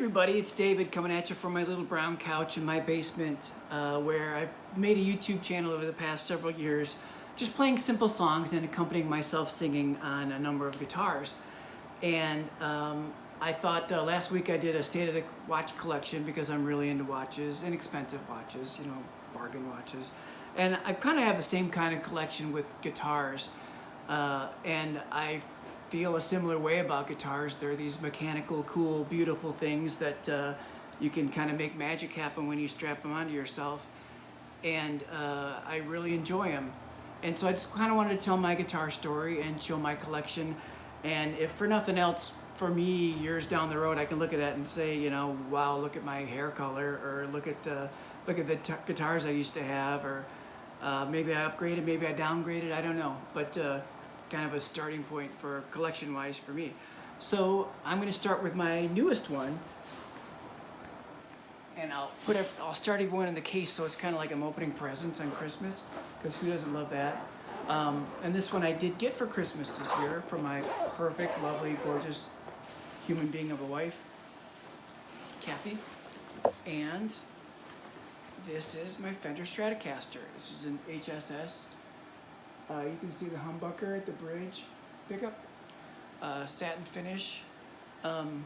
everybody, it's David coming at you from my little brown couch in my basement where I've made a YouTube channel over the past several years just playing simple songs and accompanying myself singing on a number of guitars. And I thought last week I did a state of the watch collection because I'm really into watches, inexpensive watches, you know, bargain watches. And I kind of have the same kind of collection with guitars. And I feel a similar way about guitars. They're these mechanical, cool, beautiful things that you can kind of make magic happen when you strap them onto yourself. And I really enjoy them. And so I just kind of wanted to tell my guitar story and show my collection. And if for nothing else, for me, years down the road, I can look at that and say, you know, wow, look at my hair color, or look at the guitars I used to have, or maybe I upgraded, maybe I downgraded, I don't know. But kind of a starting point for collection-wise for me. So I'm going to start with my newest one, and I'll start everyone in the case, so it's kind of like I'm opening presents on Christmas, because who doesn't love that? And this one I did get for Christmas this year from my perfect, lovely, gorgeous human being of a wife, Kathy. And this is my Fender Stratocaster. This is an HSS. You can see the humbucker at the bridge pickup, satin finish. I'm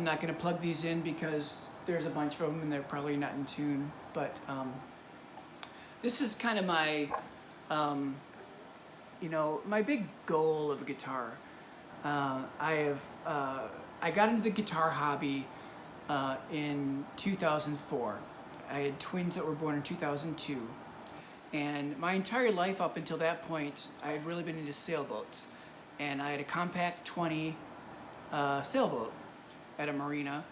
not going to plug these in because there's a bunch of them and they're probably not in tune, but this is kind of my, my big goal of a guitar. I got into the guitar hobby in 2004. I had twins that were born in 2002. And my entire life up until that point, I had really been into sailboats. And I had a Compact 20 sailboat at a marina.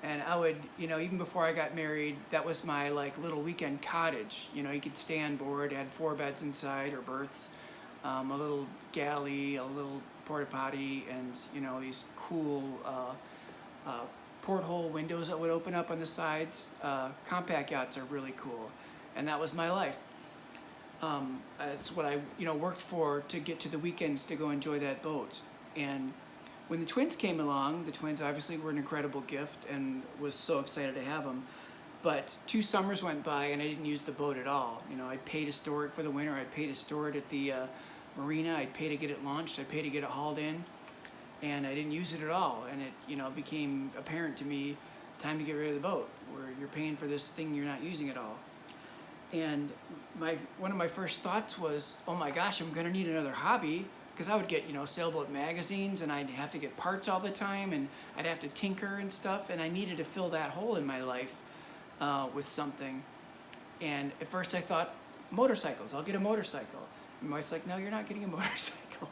And I would, even before I got married, that was my little weekend cottage. You could stay on board, it had 4 beds inside, or berths, a little galley, a little porta potty, and these cool porthole windows that would open up on the sides. Compact yachts are really cool, and that was my life. That's what I worked for to get to the weekends to go enjoy that boat. And when the twins came along, the twins obviously were an incredible gift and was so excited to have them. But 2 summers went by and I didn't use the boat at all. I'd pay to store it for the winter. I'd pay to store it at the marina. I'd pay to get it launched. I'd pay to get it hauled in. And I didn't use it at all. And it became apparent to me, time to get rid of the boat, where you're paying for this thing you're not using at all. And one of my first thoughts was, oh my gosh, I'm gonna need another hobby, because I would get, sailboat magazines, and I'd have to get parts all the time, and I'd have to tinker and stuff, and I needed to fill that hole in my life with something. And at first I thought, motorcycles, I'll get a motorcycle. And my wife's like, no, you're not getting a motorcycle.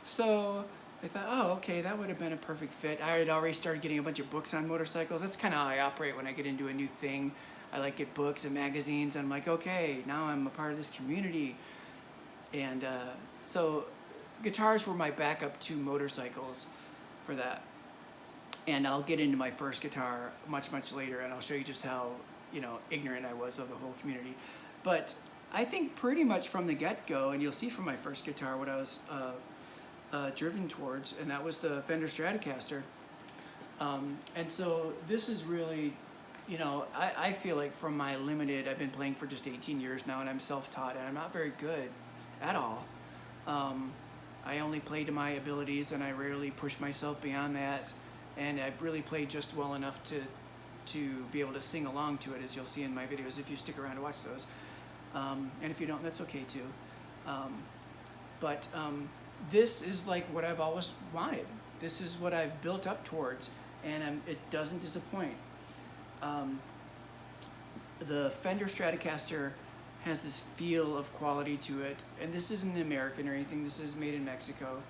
So I thought, oh, okay, that would have been a perfect fit. I had already started getting a bunch of books on motorcycles. That's kind of how I operate when I get into a new thing. I get books and magazines. I'm like, okay, now I'm a part of this community. And so guitars were my backup to motorcycles for that. And I'll get into my first guitar much, much later, and I'll show you just how, ignorant I was of the whole community. But I think pretty much from the get-go, and you'll see from my first guitar what I was driven towards, and that was the Fender Stratocaster. And so this is really, I feel like from my limited, I've been playing for just 18 years now, and I'm self-taught, and I'm not very good at all. I only play to my abilities, and I rarely push myself beyond that, and I really play just well enough to be able to sing along to it, as you'll see in my videos if you stick around to watch those. And if you don't, that's okay too. But this is like what I've always wanted. This is what I've built up towards, and it doesn't disappoint. The Fender Stratocaster has this feel of quality to it, and this isn't American or anything. This is made in Mexico.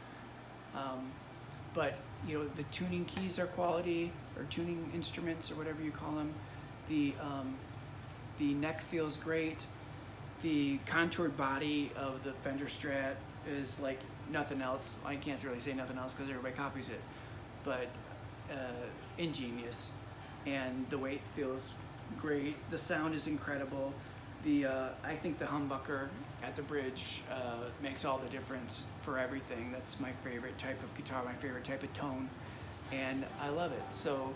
But the tuning keys are quality, or tuning instruments, or whatever you call them. The neck feels great. The contoured body of the Fender Strat is like nothing else. I can't really say nothing else because everybody copies it, but ingenious. And the weight feels great. The sound is incredible. I think the humbucker at the bridge makes all the difference for everything. That's my favorite type of guitar, my favorite type of tone, and I love it. So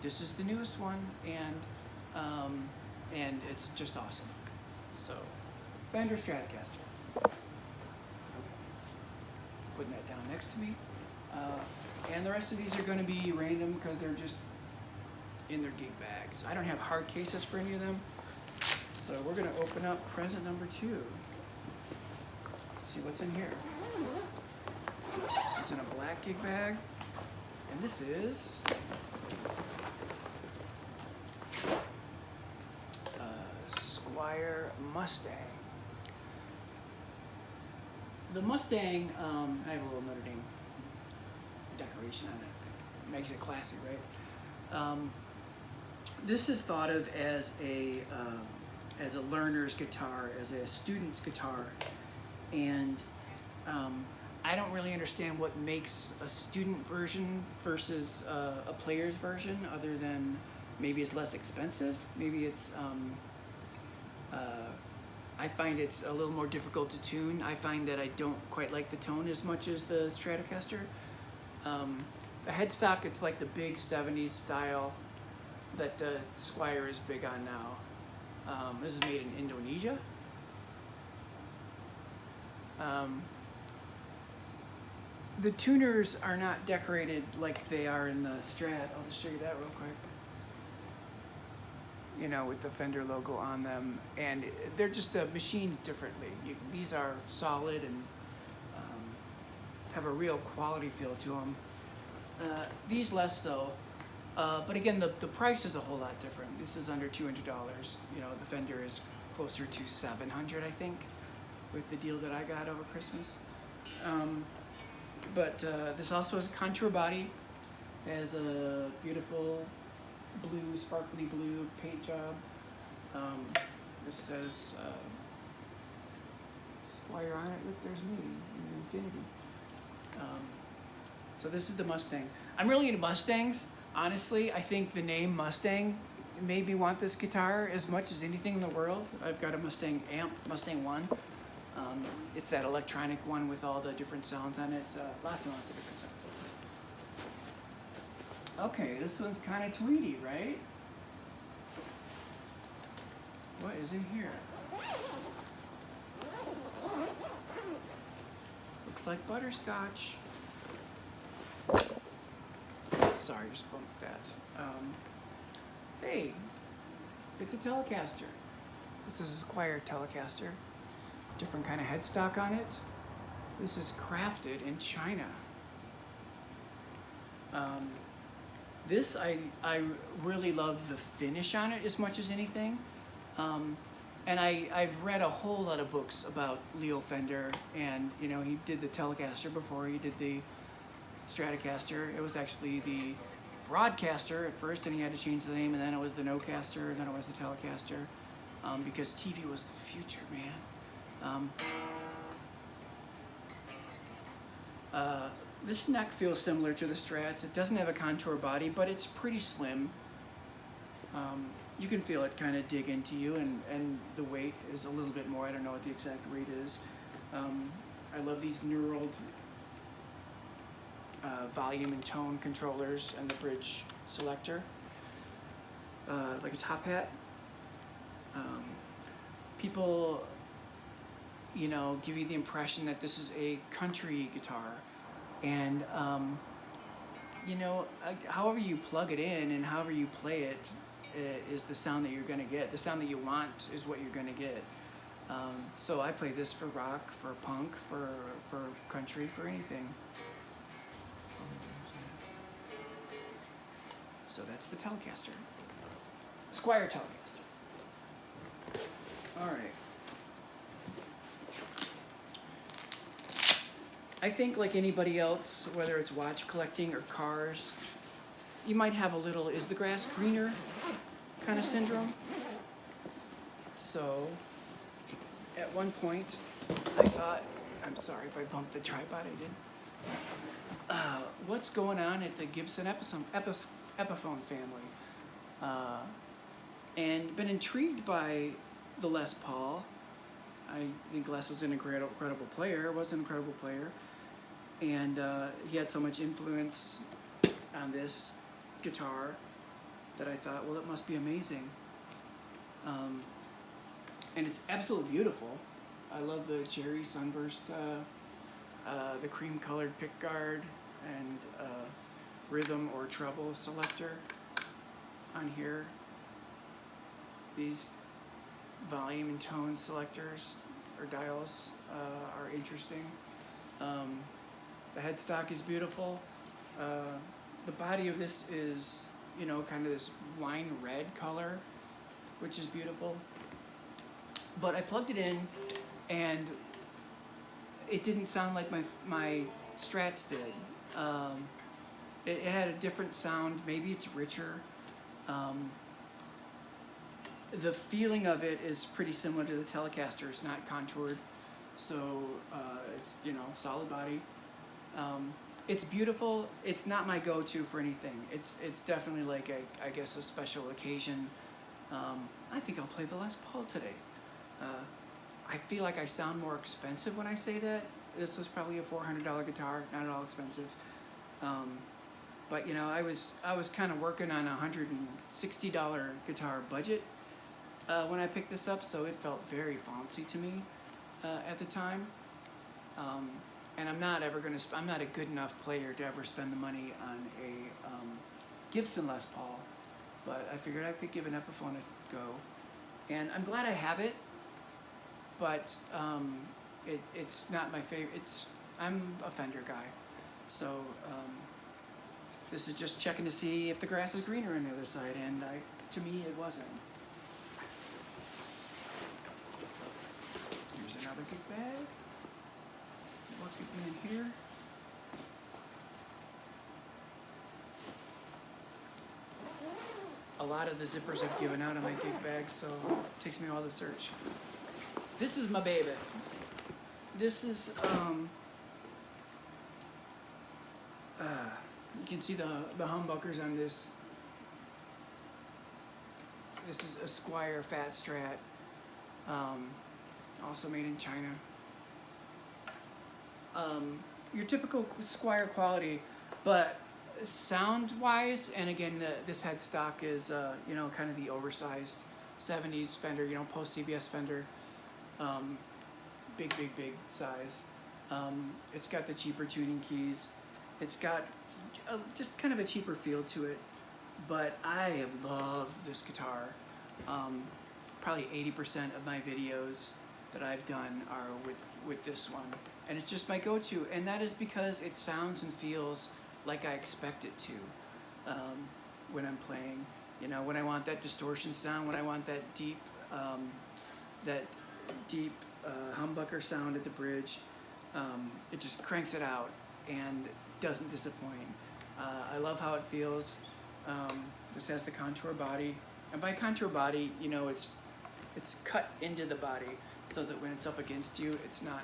this is the newest one, and it's just awesome. So Fender Stratocaster. Putting that down next to me. And the rest of these are going to be random because they're just in their gig bags. I don't have hard cases for any of them. So we're going to open up present number 2. See what's in here. This is in a black gig bag. And this is Squier Mustang. The Mustang, I have a little Notre Dame decoration on it. Makes it classy, right? This is thought of as a learner's guitar, as a student's guitar, and I don't really understand what makes a student version versus a player's version, other than maybe it's less expensive. Maybe it's I find it's a little more difficult to tune. I find that I don't quite like the tone as much as the Stratocaster. The headstock, it's like the big 70s style that the Squier is big on now. This is made in Indonesia. The tuners are not decorated like they are in the Strat. I'll just show you that real quick. You know, with the Fender logo on them, and they're just machined differently. These are solid and have a real quality feel to them. These less so, but again, the price is a whole lot different. This is under $200. You know, the Fender is closer to $700, I think, with the deal that I got over Christmas. But this also has a contour body. It has a beautiful blue, sparkly blue paint job. This says Squier on it. Look, there's me in infinity. So this is the Mustang. I'm really into Mustangs. Honestly, I think the name Mustang made me want this guitar as much as anything in the world. I've got a Mustang amp, Mustang 1. It's that electronic one with all the different sounds on it. Lots and lots of different sounds. Okay, this one's kind of tweedy, right? What is in here? Looks like butterscotch. Sorry, just bumped that. Hey, it's a Telecaster. This is a Squier Telecaster. Different kind of headstock on it. This is crafted in China. This, I really love the finish on it as much as anything. And I've read a whole lot of books about Leo Fender, and you know, he did the Telecaster before he did the Stratocaster. It was actually the Broadcaster at first, and he had to change the name, and then it was the Nocaster, and then it was the Telecaster, because TV was the future, man. This neck feels similar to the Strats. It doesn't have a contour body, but it's pretty slim. You can feel it kind of dig into you, and the weight is a little bit more. I don't know what the exact weight is. I love these knurled volume and tone controllers and the bridge selector, like a top hat. People, you know, give you the impression that this is a country guitar, and you know, however you plug it in and however you play it is the sound that you're going to get. The sound that you want is what you're going to get. So I play this for rock, for punk, for country, for anything. So that's the Telecaster. Squier Telecaster. All right. I think like anybody else, whether it's watch collecting or cars, you might have a little, is the grass greener kind of syndrome. So at one point, I thought, I'm sorry if I bumped the tripod, I did. What's going on at the Gibson Epiphone family? And been intrigued by the Les Paul, I think Les is an incredible player, was an incredible player, and he had so much influence on this guitar that I thought, well, it must be amazing. And it's absolutely beautiful. I love the cherry sunburst, the cream-colored pickguard, and rhythm or treble selector on here. These volume and tone selectors or dials are interesting. The headstock is beautiful. The body of this is, you know, kind of this wine red color, which is beautiful. But I plugged it in, and it didn't sound like my Strats did. It had a different sound. Maybe it's richer. The feeling of it is pretty similar to the Telecaster. It's not contoured, so it's, you know, solid body. It's beautiful. It's not my go-to for anything. It's definitely like I guess a special occasion. I think I'll play the Les Paul today. I feel like I sound more expensive when I say that. This was probably a $400 guitar, not at all expensive. But you know, I was kind of working on a $160 guitar budget when I picked this up, so it felt very fancy to me at the time. And I'm not a good enough player to ever spend the money on a Gibson Les Paul, but I figured I could give an Epiphone a go. And I'm glad I have it, but it's not my favorite. I'm a Fender guy, so this is just checking to see if the grass is greener on the other side, and to me it wasn't. Here's another gig bag. What could be in here? A lot of the zippers I've given out on my gig bag, so it takes me a while to search. This is my baby. This is, you can see the humbuckers on this. This is a Squier Fat Strat, also made in China. Your typical Squier quality, but sound-wise, and again, this headstock is, you know, kind of the oversized 70s Fender, you know, post-CBS Fender, big size. It's got the cheaper tuning keys. It's got just kind of a cheaper feel to it, but I have loved this guitar. Probably 80% of my videos that I've done are with this one, and it's just my go-to, and that is because it sounds and feels like I expect it to when I'm playing. You know, when I want that distortion sound, when I want that deep humbucker sound at the bridge, it just cranks it out and doesn't disappoint. I love how it feels. This has the contour body, and by contour body, you know, it's cut into the body so that when it's up against you, it's not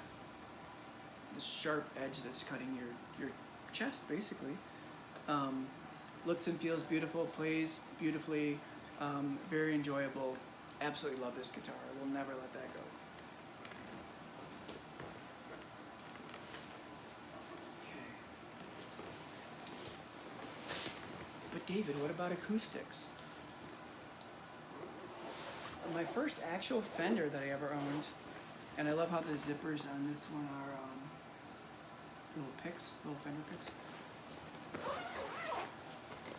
this sharp edge that's cutting your chest, basically. Looks and feels beautiful, plays beautifully, very enjoyable. Absolutely love this guitar. I will never let that go. Okay. But David, what about acoustics? My first actual Fender that I ever owned, and I love how the zippers on this one are little picks, little Fender picks.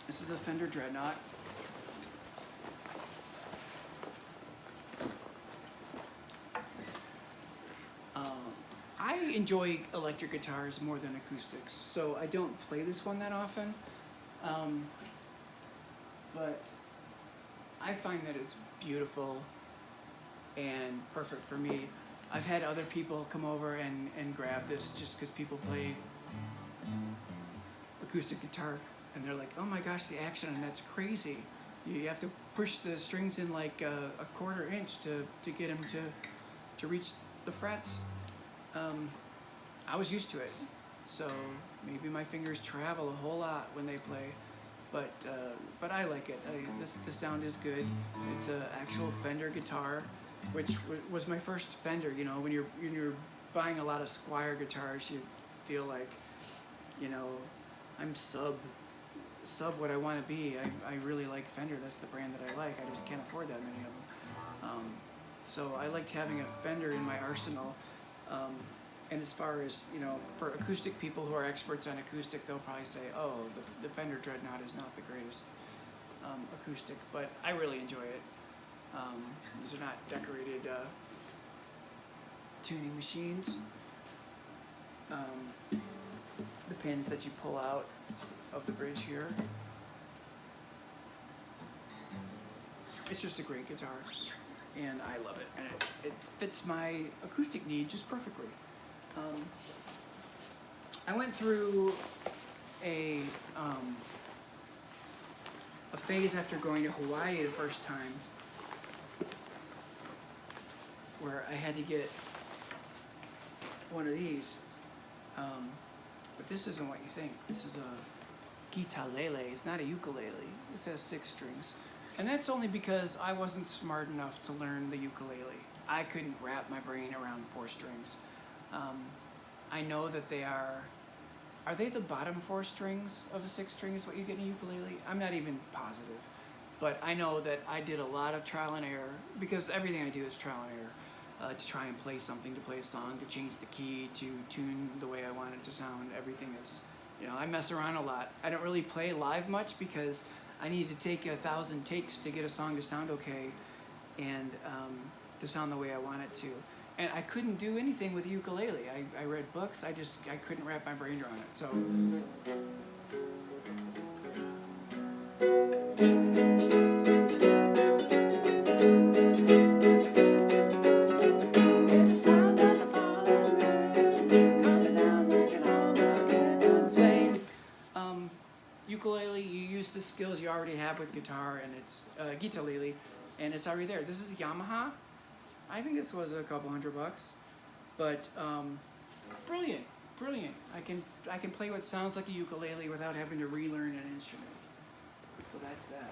This is a Fender Dreadnought. I enjoy electric guitars more than acoustics, so I don't play this one that often. But I find that it's beautiful and perfect for me. I've had other people come over and grab this just because people play acoustic guitar and they're like, oh my gosh, the action, and that's crazy. You have to push the strings in like a quarter inch to get them to reach the frets. I was used to it, so maybe my fingers travel a whole lot when they play, but I like it. The sound is good. It's an actual Fender guitar. which was my first Fender. You know, when you're buying a lot of Squier guitars, you feel like, you know, I'm sub what I want to be. I really like Fender. That's the brand that I like. I just can't afford that many of them. So I liked having a Fender in my arsenal. And as far as, you know, for acoustic people who are experts on acoustic, they'll probably say, oh, the Fender Dreadnought is not the greatest acoustic, but I really enjoy it. These are not decorated tuning machines. The pins that you pull out of the bridge here. It's just a great guitar, and I love it, and it fits my acoustic need just perfectly. I went through a phase after going to Hawaii the first time where I had to get one of these, but this isn't what you think. This is a guitarlele. It's not a ukulele. It has 6 strings, and that's only because I wasn't smart enough to learn the ukulele. I couldn't wrap my brain around 4 strings. I know that they are they the bottom 4 strings of a 6 string is what you get in a ukulele? I'm not even positive, but I know that I did a lot of trial and error, because everything I do is trial and error, to try and play something, to play a song, to change the key, to tune the way I want it to sound. Everything is, you know, I mess around a lot. I don't really play live much because I need to take 1,000 takes to get a song to sound okay, and to sound the way I want it to. And I couldn't do anything with the ukulele. I read books, I couldn't wrap my brain around it. So ukulele, you use the skills you already have with guitar, and it's guitarlele, and it's already there. This is Yamaha. I think this was a couple $100, but brilliant. I can play what sounds like a ukulele without having to relearn an instrument. So that's that.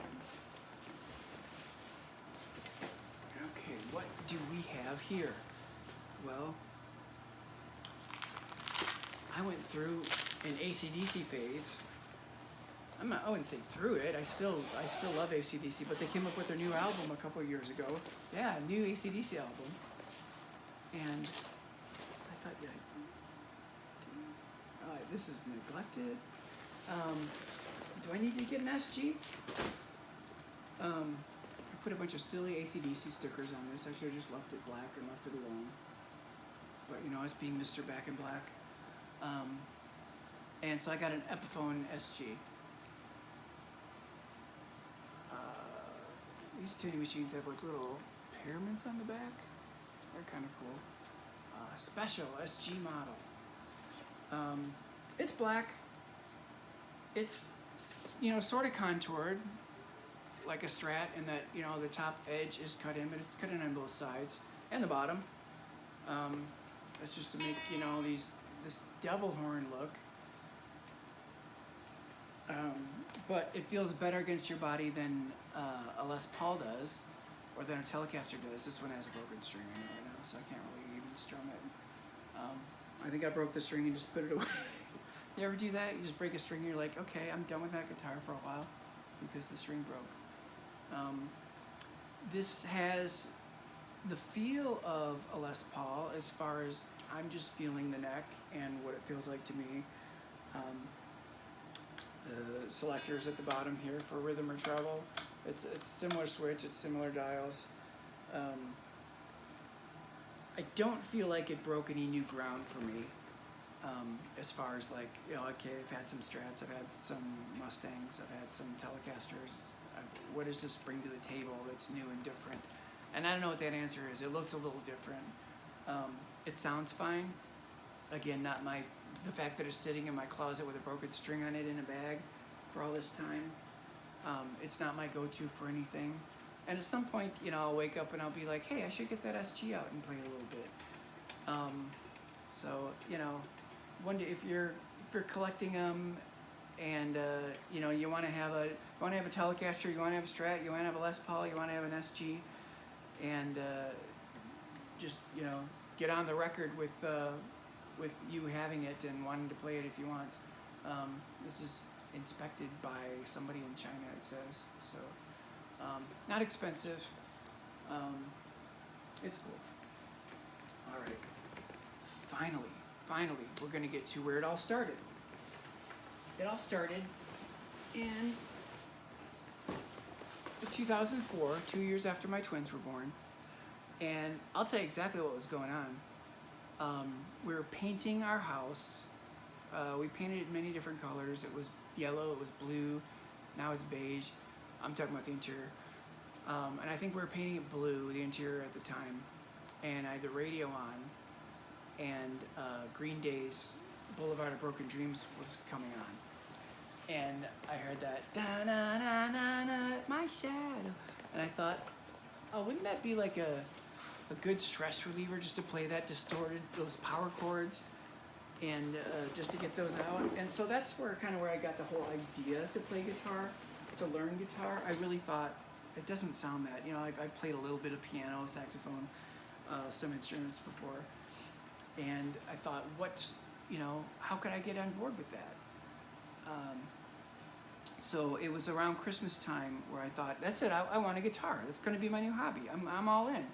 Okay, what do we have here? Well, I went through an AC/DC phase. I wouldn't say through it. I still love AC/DC, but they came up with their new album a couple of years ago. Yeah, new AC/DC album. And I thought, yeah, this is neglected. Do I need to get an SG? I put a bunch of silly AC/DC stickers on this. I should have just left it black and left it alone. But, you know, us being Mr. Back in Black. And so I got an Epiphone SG. These tuning machines have like little pyramids on the back. They're kind of cool. Special SG model. It's black. It's, you know, sort of contoured like a Strat, in that, you know, the top edge is cut in, but it's cut in on both sides and the bottom. That's just to make, you know, this devil horn look. But it feels better against your body than a Les Paul does, or than a Telecaster does. This one has a broken string in it right now, so I can't really even strum it. I think I broke the string and just put it away. You ever do that? You just break a string and you're like, okay, I'm done with that guitar for a while because the string broke. This has the feel of a Les Paul as far as I'm just feeling the neck and what it feels like to me. The selectors at the bottom here for rhythm or treble. It's a similar switch, it's similar dials. I don't feel like it broke any new ground for me. As far as like, you know, okay, I've had some Strats, I've had some Mustangs, I've had some Telecasters. What does this bring to the table that's new and different? And I don't know what that answer is. It looks a little different. It sounds fine. Again, not the fact that it's sitting in my closet with a broken string on it in a bag for all this time. It's not my go-to for anything. And at some point, you know, I'll wake up and I'll be like, hey, I should get that SG out and play a little bit. So, you know, one day if you're collecting them, and you know, you want to have a Telecaster, you want to have a Strat, you want to have a Les Paul, you want to have an SG, and just, you know, get on the record with you having it and wanting to play it if you want. This is inspected by somebody in China, it says. So, not expensive. It's cool. All right. Finally, we're going to get to where it all started. It all started in 2004, 2 years after my twins were born. And I'll tell you exactly what was going on. We were painting our house. We painted it many different colors. It was yellow, it was blue, now it's beige. I'm talking about the interior. And I think we were painting it blue, the interior at the time. And I had the radio on, and Green Day's Boulevard of Broken Dreams was coming on. And I heard that, da-na-na-na-na, my shadow. And I thought, oh, wouldn't that be like a good stress reliever just to play that distorted, those power chords, and just to get those out. And so that's where I got the whole idea to play guitar, to learn guitar. I really thought, it doesn't sound that, you know, I played a little bit of piano, saxophone, some instruments before. And I thought, how could I get on board with that? So it was around Christmas time where I thought, that's it, I want a guitar. That's going to be my new hobby. I'm all in.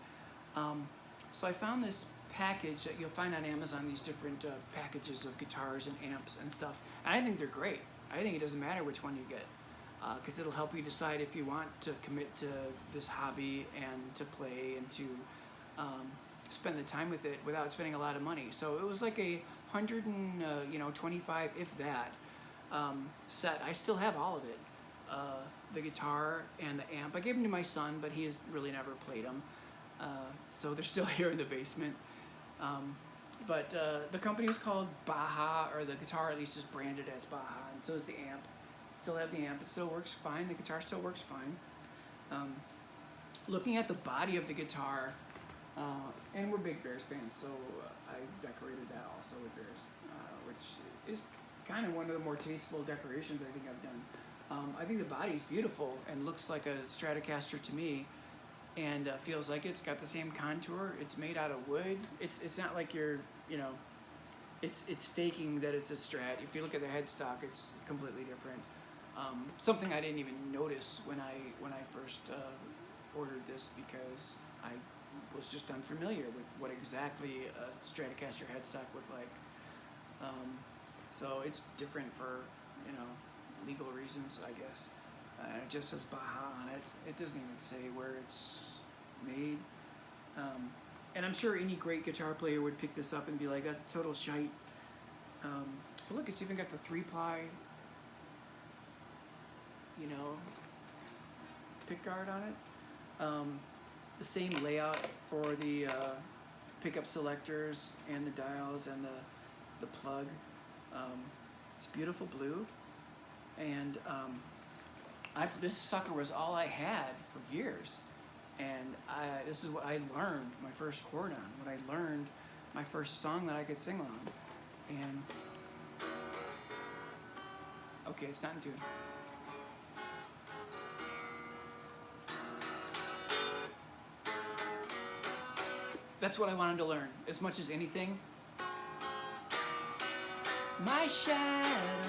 So I found this package that you'll find on Amazon, these different packages of guitars and amps and stuff. And I think they're great. I think it doesn't matter which one you get, because it'll help you decide if you want to commit to this hobby and to play and to spend the time with it without spending a lot of money. So it was like a $125, if that, set. I still have all of it, the guitar and the amp. I gave them to my son, but he has really never played them, so they're still here in the basement. But the company is called Baja, or the guitar at least is branded as Baja, and so is the amp. Still have the amp, it still works fine, the guitar still works fine. Looking at the body of the guitar, and we're big Bears fans, so I decorated that also with Bears, which is kind of one of the more tasteful decorations I think I've done. I think the body's beautiful and looks like a Stratocaster to me, and feels like it's got the same contour. It's made out of wood. It's not like you're, it's faking that it's a Strat. If you look at the headstock, it's completely different. Something I didn't even notice when I first ordered this, because I was just unfamiliar with what exactly a Stratocaster headstock looked like. So it's different for, legal reasons, I guess. It just says Baja on it. It doesn't even say where it's made. And I'm sure any great guitar player would pick this up and be like, that's a total shite. But look, it's even got the 3-ply, pick guard on it. The same layout for the pickup selectors and the dials and the plug. It's beautiful blue, and this sucker was all I had for years, and this is what I learned my first chord on, what I learned my first song that I could sing on. And okay, it's not in tune. That's what I wanted to learn as much as anything. My shadow's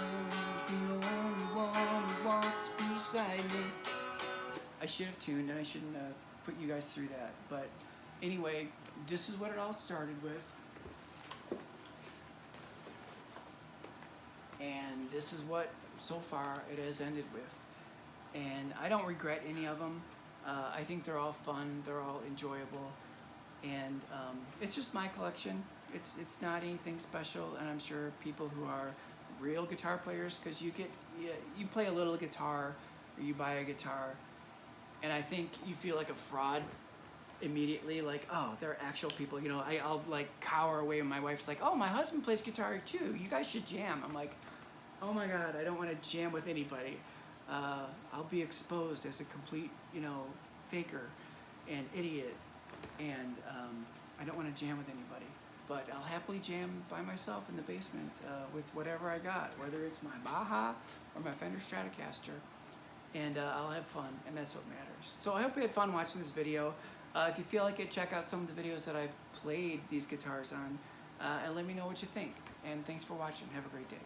the only one who walks beside me. I should have tuned, and I shouldn't put you guys through that. But anyway, this is what it all started with. And this is what, so far, it has ended with. And I don't regret any of them. I think they're all fun, they're all enjoyable. And it's just my collection. It's not anything special, and I'm sure people who are real guitar players, because you play a little guitar, or you buy a guitar, and I think you feel like a fraud immediately, like, oh, they're actual people. I'll like cower away when my wife's like, oh, my husband plays guitar too, you guys should jam. I'm like, oh my God, I don't want to jam with anybody. I'll be exposed as a complete, faker and idiot, and I don't want to jam with anybody. But I'll happily jam by myself in the basement with whatever I got, whether it's my Baja or my Fender Stratocaster, and I'll have fun, and that's what matters. So I hope you had fun watching this video. If you feel like it, check out some of the videos that I've played these guitars on, and let me know what you think. And thanks for watching. Have a great day.